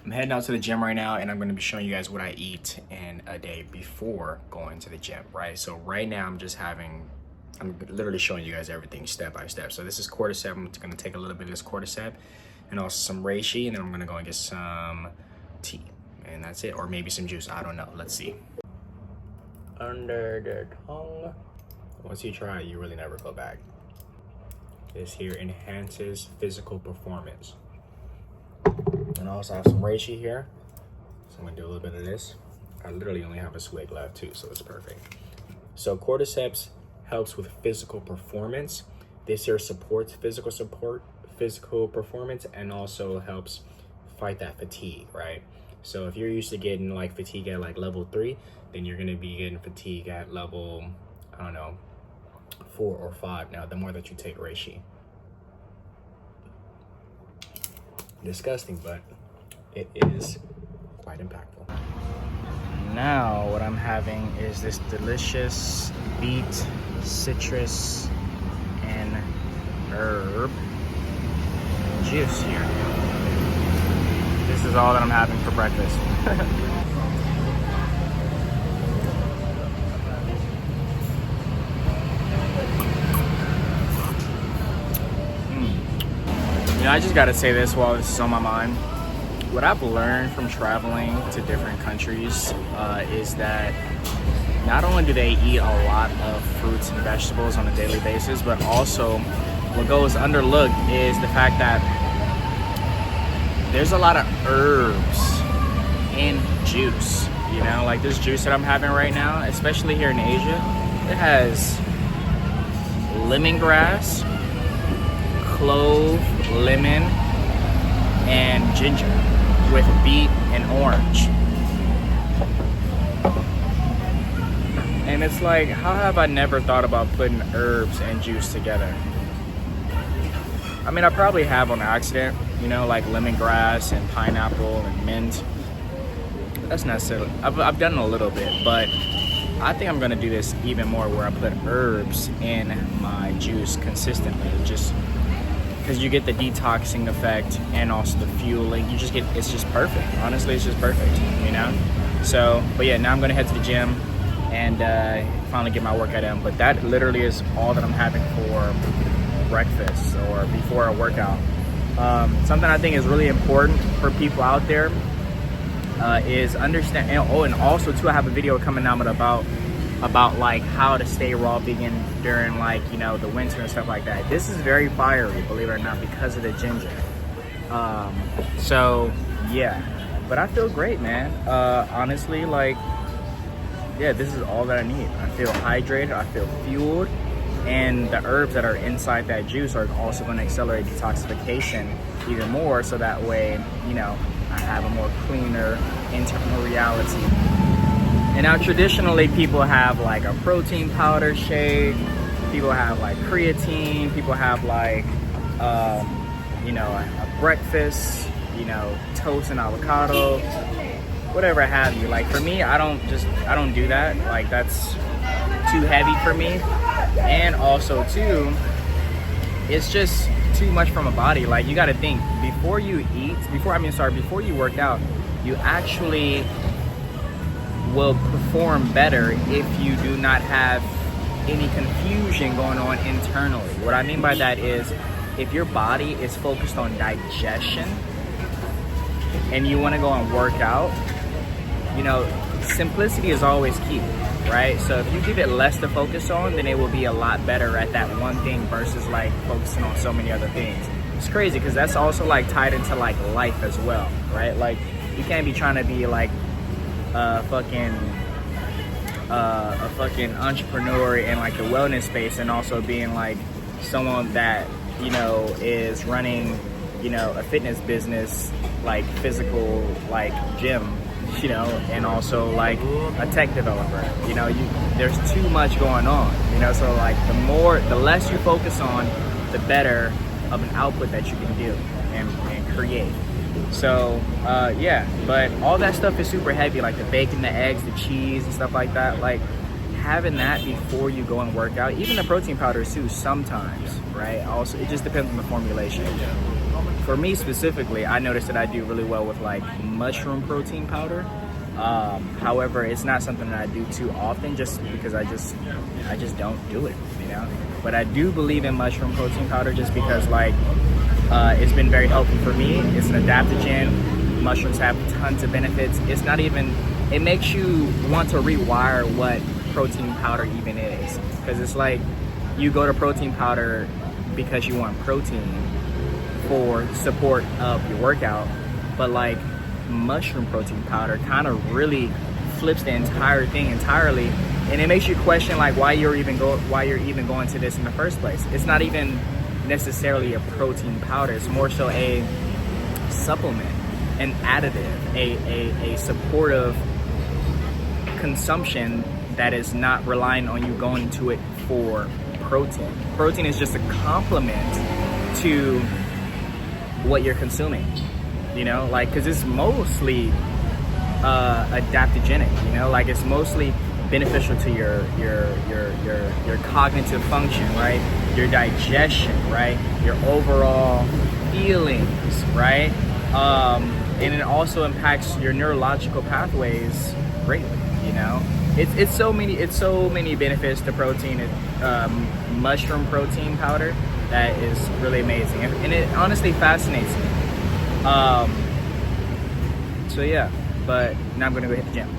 I'm heading out to the gym right now, and I'm going to be showing you guys what I eat in a day before going to the gym, right? So right now I'm literally showing you guys everything step by step. So this is cordyceps. I'm going to take a little bit of this cordyceps and also some reishi, and then I'm going to go and get some tea, and that's it. Or maybe some juice, I don't know, let's see. Under the tongue. Once you try it, you really never go back. This here enhances physical performance. And I also have some reishi here, so I'm gonna do a little bit of this. I literally only have a swig left too, so it's perfect. So cordyceps helps with physical performance. This here supports physical performance, and also helps fight that fatigue, right? So if you're used to getting like fatigue at like level 3, then you're gonna be getting fatigue at level, I don't know, 4 or 5 now, the more that you take reishi. Disgusting, but it is quite impactful. Now what I'm having is this delicious beet, citrus, and herb juice here. This is all that I'm having for breakfast. I just gotta say this while this is on my mind. What I've learned from traveling to different countries is that not only do they eat a lot of fruits and vegetables on a daily basis, but also what goes underlooked is the fact that there's a lot of herbs in juice. You know, like this juice that I'm having right now, especially here in Asia, it has lemongrass, clove, lemon, and ginger with beet and orange. And it's like, how have I never thought about putting herbs and juice together? I mean, I probably have on accident, you know, like lemongrass and pineapple and mint. That's not silly. I've done it a little bit, but I think I'm gonna do this even more, where I put herbs in my juice consistently, just because you get the detoxing effect and also the fueling. You just get, it's just perfect. Honestly, it's just perfect, you know? So, but yeah, now I'm gonna head to the gym and finally get my workout in. But that literally is all that I'm having for breakfast or before a workout. Something I think is really important for people out there is understand, and also too, I have a video coming out about like how to stay raw vegan during, like, you know, the winter and stuff like that. This is very fiery, believe it or not, because of the ginger. So yeah, but I feel great, man. Honestly, like, yeah, this is all that I need. I feel hydrated, I feel fueled, and the herbs that are inside that juice are also going to accelerate detoxification even more, so that way, you know, I have a more cleaner internal reality. And now traditionally people have like a protein powder shake, people have like creatine, people have like, you know, a breakfast, you know, toast and avocado, whatever have you. Like for me, I don't do that. Like that's too heavy for me. And also too, it's just too much from a body. Like you got to think, before you work out, you actually will perform better if you do not have any confusion going on internally. What I mean by that is, if your body is focused on digestion and you want to go and work out, you know, simplicity is always key, right? So if you give it less to focus on, then it will be a lot better at that one thing versus like focusing on so many other things. It's crazy because that's also like tied into like life as well, right? Like you can't be trying to be like a fucking entrepreneur in like the wellness space and also being like someone that, you know, is running, you know, a fitness business, like physical, like gym, you know, and also like a tech developer. You know, there's too much going on, you know, so like the less you focus on, the better of an output that you can do and create. So yeah, but all that stuff is super heavy, like the bacon, the eggs, the cheese and stuff like that. Like having that before you go and work out, even the protein powders too sometimes, right? Also, it just depends on the formulation. for me specifically, I noticed that I do really well with like mushroom protein powder. However, it's not something that I do too often, just because I just don't do it, you know. But I do believe in mushroom protein powder, just because like it's been very helpful for me. It's an adaptogen. Mushrooms have tons of benefits. It's not even, it makes you want to rewire what protein powder even is, because it's like you go to protein powder because you want protein for support of your workout, but like mushroom protein powder kind of really flips the entire thing entirely, and it makes you question like why you're even going to this in the first place. It's not even necessarily a protein powder, it's more so a supplement, an additive, a supportive consumption that is not relying on you going to it for protein. Protein is just a complement to what you're consuming, you know, like, because it's mostly adaptogenic, you know, like it's mostly beneficial to your cognitive function, right? Your digestion, right? Your overall feelings, right? And it also impacts your neurological pathways greatly, you know. It's so many benefits to protein. Mushroom protein powder, that is really amazing, and it honestly fascinates me. So yeah, but now I'm gonna go hit the gym.